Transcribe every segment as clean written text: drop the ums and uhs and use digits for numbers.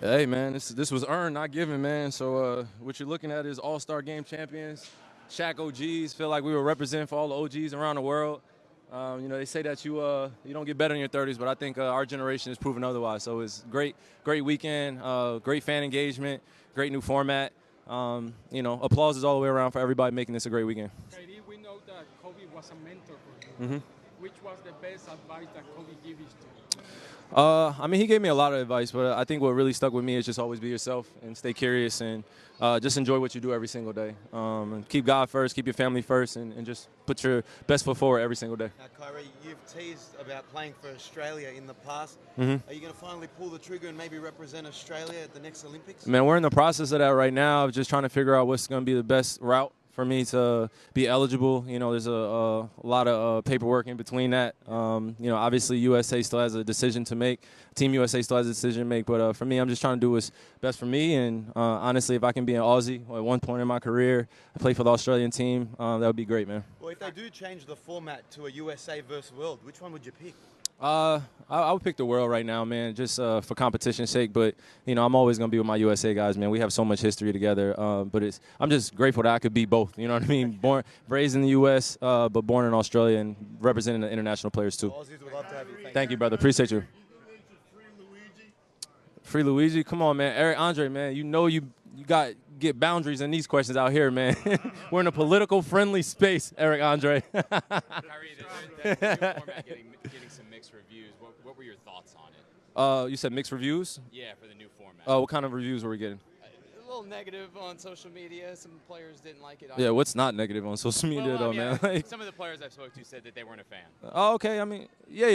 Hey, man, this was earned, not given, man. So what you're looking at is all-star game champions, Shaq OGs. Feel like we were representing for all the OGs around the world. They say that you don't get better in your 30s, but I think our generation has proven otherwise. So it's great weekend, great fan engagement, great new format. Applause is all the way around for everybody making this a great weekend. Kyrie, we know that Kobe was a mentor for you. Which was the best advice that Kobe gave you to? He gave me a lot of advice, but I think what really stuck with me is just always be yourself and stay curious and just enjoy what you do every single day. And keep God first, keep your family first, and just put your best foot forward every single day. Now, Kyrie, you've teased about playing for Australia in the past. Mm-hmm. Are you going to finally pull the trigger and maybe represent Australia at the next Olympics? Man, we're in the process of that right now, just trying to figure out what's going to be the best route for me to be eligible. There's a lot of paperwork in between that. Obviously USA still has a decision to make. Team USA still has a decision to make. But for me, I'm just trying to do what's best for me. And honestly, if I can be an Aussie at one point in my career, I play for the Australian team, that would be great, man. Well, if they do change the format to a USA versus world, which one would you pick? I would pick the world right now, man, just for competition's sake. But, I'm always going to be with my USA guys, man. We have so much history together. But I'm just grateful that I could be both. You know what I mean? Raised in the U.S., but born in Australia and representing the international players, too. Aussies would love to have you. Thank you, brother. Appreciate you. Free Luigi? Come on, man. Eric Andre, man, you got get boundaries in these questions out here, man. We're in a political friendly space, Eric Andre. Kyrie, the new format getting some mixed reviews. What were your thoughts on it? You said mixed reviews? Yeah, for the new format. What kind of reviews were we getting? A little negative on social media. Some players didn't like it. Yeah, what's not negative on social media, though, man? Some of the players I've spoke to said that they weren't a fan. Oh, okay.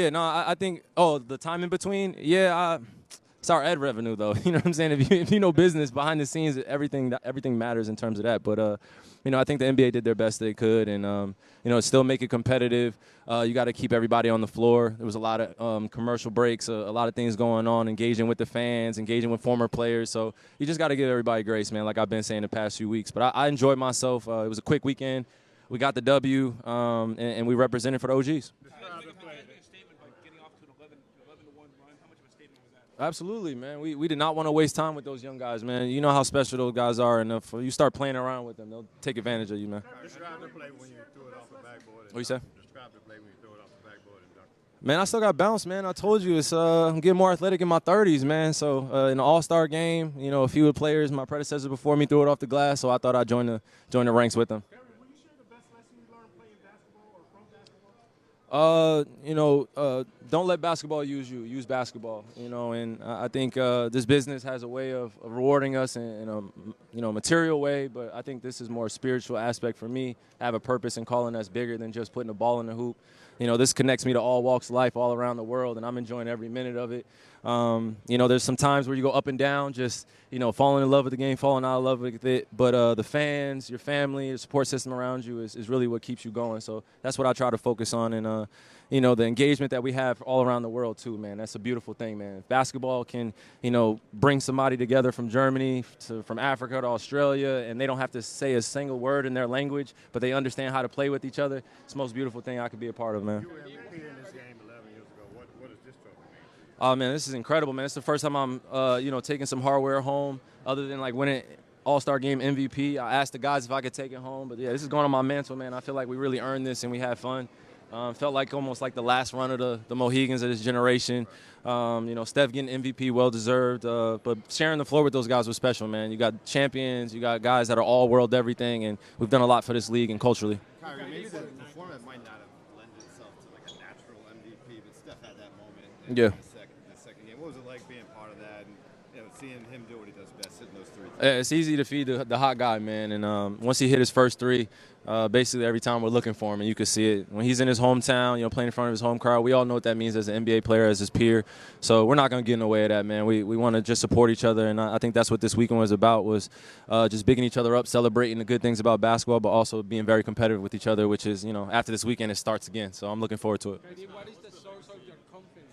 No, I think, the time in between, it's our ad revenue, though. You know what I'm saying? If you know business behind the scenes, everything matters in terms of that. But I think the NBA did their best they could, and still make it competitive. You got to keep everybody on the floor. There was a lot of commercial breaks, a lot of things going on, engaging with the fans, engaging with former players. So you just got to give everybody grace, man. Like I've been saying the past few weeks. But I enjoyed myself. It was a quick weekend. We got the W, and we represented for the OGs. Absolutely, man. We did not want to waste time with those young guys, man. You know how special those guys are, and if you start playing around with them, they'll take advantage of you, man. Describe the play when you threw it off the backboard. What you say? Describe the play when you threw it off the backboard and dunked. Man, I still got bounce, man. I told you, I'm getting more athletic in my 30s, man. So in the All-Star game, a few of the players, my predecessors before me, threw it off the glass, so I thought I'd join the ranks with them. Will you share the best lesson you learned playing basketball or from basketball? Don't let basketball use you. Use basketball, and I think this business has a way of rewarding us in a material way, but I think this is more a spiritual aspect for me. I have a purpose in calling us bigger than just putting a ball in the hoop. This connects me to all walks of life all around the world, and I'm enjoying every minute of it. There's some times where you go up and down, just, falling in love with the game, falling out of love with it. But the fans, your family, your support system around you is really what keeps you going. So that's what I try to focus on. And, the engagement that we have all around the world, too, man. That's a beautiful thing, man. If basketball can, bring somebody together from Germany, from Africa to Australia, and they don't have to say a single word in their language, but they understand how to play with each other, it's the most beautiful thing I could be a part of, man. You were MVP in this game 11 years ago. What does this trophy mean? Oh, man, this is incredible, man. It's the first time I'm, taking some hardware home other than, winning All-Star Game MVP. I asked the guys if I could take it home. But, yeah, this is going on my mantle, man. I feel like we really earned this and we had fun. Felt like almost like the last run of the Mohegans of this generation. Steph getting MVP, well-deserved. But sharing the floor with those guys was special, man. You got champions. You got guys that are all-world everything. And we've done a lot for this league and culturally. Kyrie, maybe the format might not have lent itself to a natural MVP, but Steph had that moment in Yeah. the second game. What was it like being part of that and seeing him do what he does best, hitting those threes? It's easy to feed the hot guy, man. And once he hit his first three, basically every time we're looking for him, and you can see it. When he's in his hometown, playing in front of his home crowd, we all know what that means as an NBA player, as his peer. So we're not going to get in the way of that, man. We want to just support each other, and I think that's what this weekend was about, was just bigging each other up, celebrating the good things about basketball, but also being very competitive with each other, which is, after this weekend, it starts again. So I'm looking forward to it. What is the source of your confidence?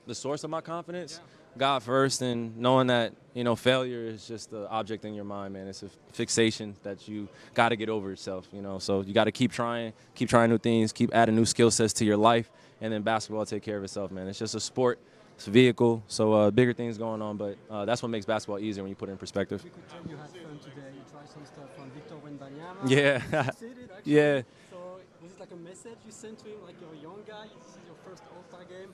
The source of my confidence? God first, and knowing that, failure is just the object in your mind, man. It's a fixation that you got to get over yourself, So you got to keep trying new things, keep adding new skill sets to your life, and then basketball will take care of itself, man. It's just a sport It's a vehicle, so bigger things going on. But that's what makes basketball easier when you put it in perspective. We could tell you had fun today. You tried some stuff on Victor Wembanyama. Yeah. You succeeded, actually. Yeah. So was it like a message you sent to him, like you're a young guy, this is your first All-Star game?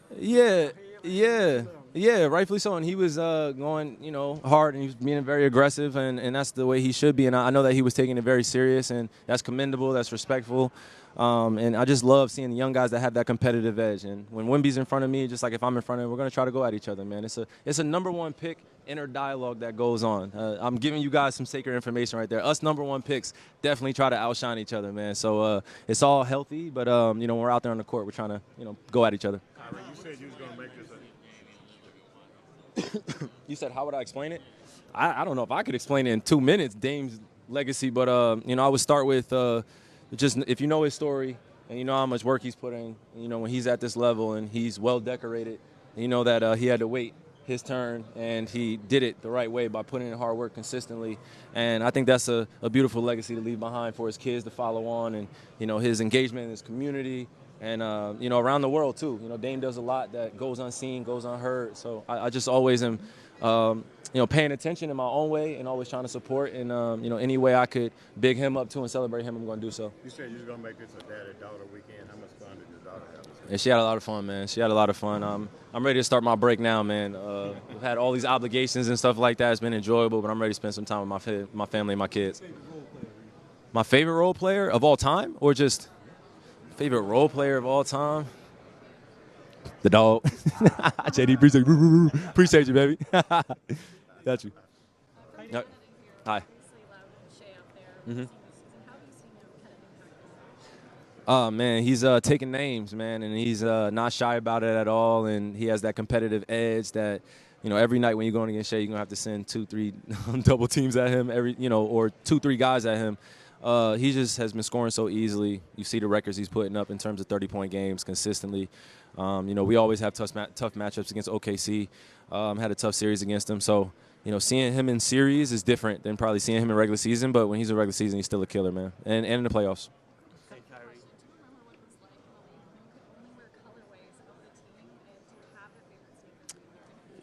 Yeah, rightfully so. And he was going, hard, and he was being very aggressive, and that's the way he should be. And I know that he was taking it very serious, and that's commendable, that's respectful. And I just love seeing the young guys that have that competitive edge. And when Wemby's in front of me, just like if I'm in front of him, we're going to try to go at each other, man. It's a number one pick inner dialogue that goes on. I'm giving you guys some sacred information right there. Us number one picks definitely try to outshine each other, man. So it's all healthy, but, when we're out there on the court, we're trying to, go at each other. Kyrie, you said you was going to make this You said, how would I explain it? I don't know if I could explain it in 2 minutes, Dame's legacy, but, I would start with just if you know his story and you know how much work he's put in, when he's at this level and he's well decorated, you know that he had to wait his turn, and he did it the right way by putting in hard work consistently. And I think that's a beautiful legacy to leave behind for his kids to follow on, and, his engagement in his community and, around the world too. Dame does a lot that goes unseen, goes unheard. So I just always am, paying attention in my own way and always trying to support. And, any way I could big him up too and celebrate him, I'm going to do so. You said you was going to make this a daddy-daughter weekend. How much fun did your daughter have? Yeah, she had a lot of fun, man. She had a lot of fun. I'm ready to start my break now, man. We've had all these obligations and stuff like that. It's been enjoyable, but I'm ready to spend some time with my family and my kids. My favorite role player of all time, or just favorite role player of all time? The dog. JD, appreciate you, baby. Got you. Yep. Hi. Mm-hmm. Oh, man, he's taking names, man, and he's not shy about it at all, and he has that competitive edge that, every night when you're going against Shea, you're going to have to send 2-3 double teams at him, or 2-3 guys at him. He just has been scoring so easily. You see the records he's putting up in terms of 30-point games consistently. We always have tough matchups against OKC. Had a tough series against him, so, seeing him in series is different than probably seeing him in regular season, but when he's in regular season, he's still a killer, man, and in the playoffs.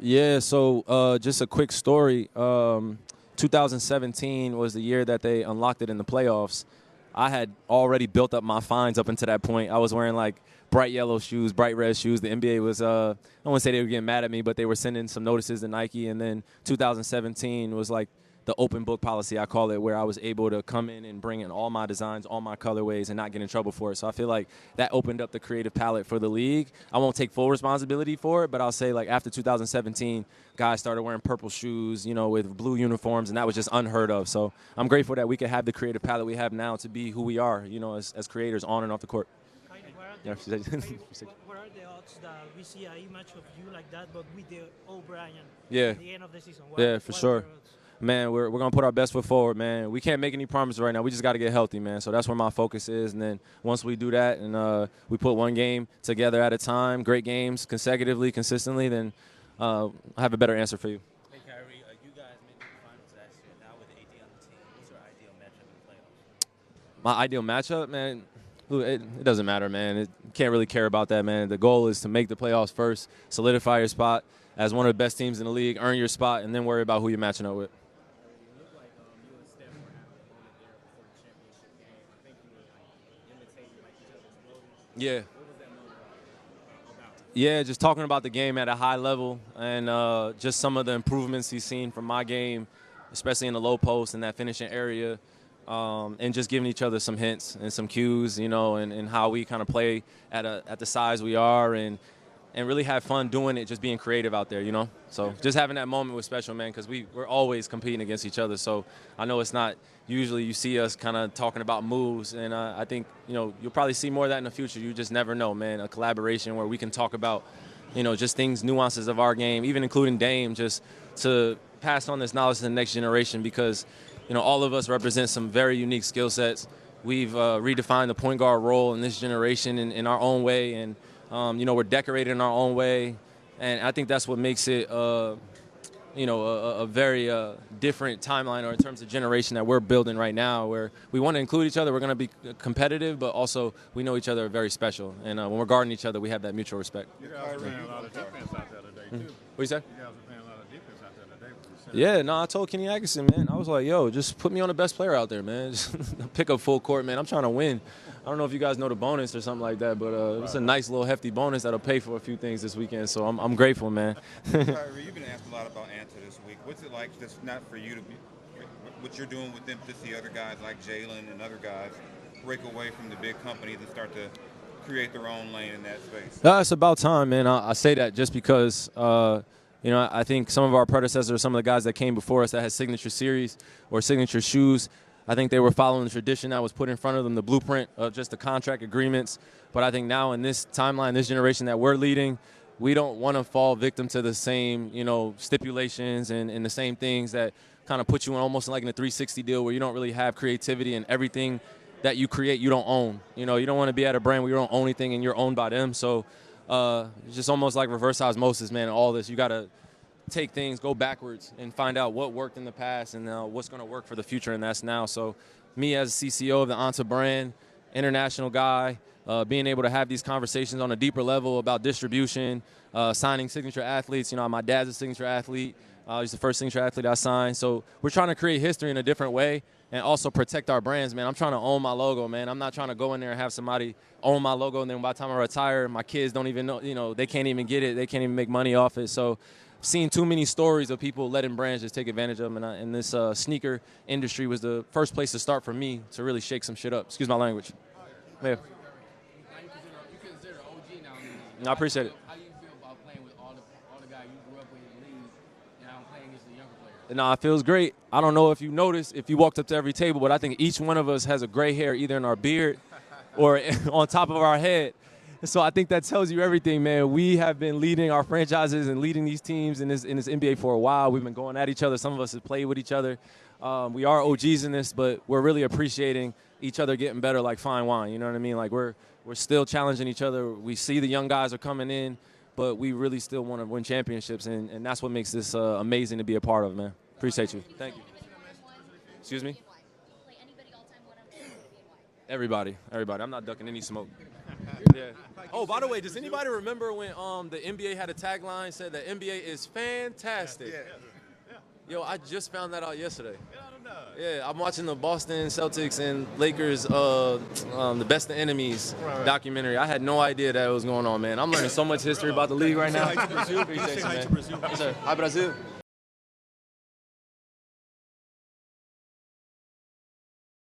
Yeah, so just a quick story. 2017 was the year that they unlocked it in the playoffs. I had already built up my fines up until that point. I was wearing, like, bright yellow shoes, bright red shoes. The NBA was, I don't want to say they were getting mad at me, but they were sending some notices to Nike. And then 2017 was, like, the open book policy, I call it, where I was able to come in and bring in all my designs, all my colorways, and not get in trouble for it. So I feel like that opened up the creative palette for the league. I won't take full responsibility for it, but I'll say, like, after 2017, guys started wearing purple shoes, with blue uniforms, and that was just unheard of. So I'm grateful that we could have the creative palette we have now to be who we are, as creators on and off the court. What are the odds that we see a image of you like that, but with the O'Brien at the end of the season? For sure. Man, we're going to put our best foot forward, man. We can't make any promises right now. We just got to get healthy, man. So that's where my focus is. And then once we do that and we put one game together at a time, great games consecutively, consistently, then I have a better answer for you. Hey, Kyrie, you guys made the finals last year. Now with AD on the team, what's your ideal matchup in the playoffs? My ideal matchup, man, it doesn't matter, man. You can't really care about that, man. The goal is to make the playoffs first, solidify your spot as one of the best teams in the league, earn your spot, and then worry about who you're matching up with. Yeah. Yeah, just talking about the game at a high level and just some of the improvements he's seen from my game, especially in the low post and that finishing area, and just giving each other some hints and some cues, and how we kind of play at the size we are and really have fun doing it, just being creative out there, So just having that moment was special, man, because we're always competing against each other. So I know it's not usually you see us kind of talking about moves, and I think, you'll probably see more of that in the future. You just never know, man, a collaboration where we can talk about, just things, nuances of our game, even including Dame, just to pass on this knowledge to the next generation because, all of us represent some very unique skill sets. We've redefined the point guard role in this generation in our own way, and we're decorated in our own way, and I think that's what makes it, a very different timeline or in terms of generation that we're building right now, where we want to include each other. We're going to be competitive, but also we know each other are very special, and when we're guarding each other, we have that mutual respect. You guys ran a lot of defense out there today. too. What you say? You guys were playing a lot of defense out there today. With the Yeah, no, I told Kenny Atkinson, man, I was like, yo, just put me on the best player out there, man. Just pick up full court, man. I'm trying to win. I don't know if you guys know the bonus or something like that, but it's a nice little hefty bonus that'll pay for a few things this weekend, so I'm grateful, man. Kyrie, you've been asked a lot about Anta this week. What's it like just not for you to be what you're doing with them to see other guys like Jalen and other guys break away from the big companies and start to create their own lane in that space? It's about time, man. I say that just because, I think some of our predecessors, some of the guys that came before us that had signature series or signature shoes, I think they were following the tradition that was put in front of them, the blueprint of just the contract agreements. But I think now in this timeline, this generation that we're leading, we don't want to fall victim to the same, stipulations and the same things that kind of put you in almost like in a 360 deal where you don't really have creativity and everything that you create you don't own. You don't want to be at a brand where you don't own anything and you're owned by them. So it's just almost like reverse osmosis, man, all this. You got to take things, go backwards, and find out what worked in the past and what's going to work for the future, and that's now. So me as CCO of the Anta brand, international guy, being able to have these conversations on a deeper level about distribution, signing signature athletes. My dad's a signature athlete. He's the first signature athlete I signed. So we're trying to create history in a different way and also protect our brands, man. I'm trying to own my logo, man. I'm not trying to go in there and have somebody own my logo, and then by the time I retire, my kids don't even know, they can't even get it. They can't even make money off it. So I've seen too many stories of people letting brands just take advantage of them, and this sneaker industry was the first place to start for me to really shake some shit up. Excuse my language. Yeah. You consider OG now. I appreciate it. How do you feel about playing with all the guys you grew up with in the league and now playing against the younger players? No, it feels great. I don't know if you noticed, if you walked up to every table, but I think each one of us has a gray hair either in our beard or on top of our head. So I think that tells you everything, man. We have been leading our franchises and leading these teams in this NBA for a while. We've been going at each other. Some of us have played with each other. We are OGs in this, but we're really appreciating each other getting better like fine wine. You know what I mean? Like we're still challenging each other. We see the young guys are coming in, but we really still want to win championships, and that's what makes this amazing to be a part of, man. Appreciate you. Thank you. Excuse me? Everybody. I'm not ducking any smoke. Yeah. Oh, by the way, does anybody remember when the NBA had a tagline said that NBA is fantastic? Yo, I just found that out yesterday. Yeah, I'm watching the Boston Celtics and Lakers, the Best of Enemies documentary. I had no idea that was going on, man. I'm learning so much history about the league right now. Appreciate you, man. Yes, sir. Hi, Brazil.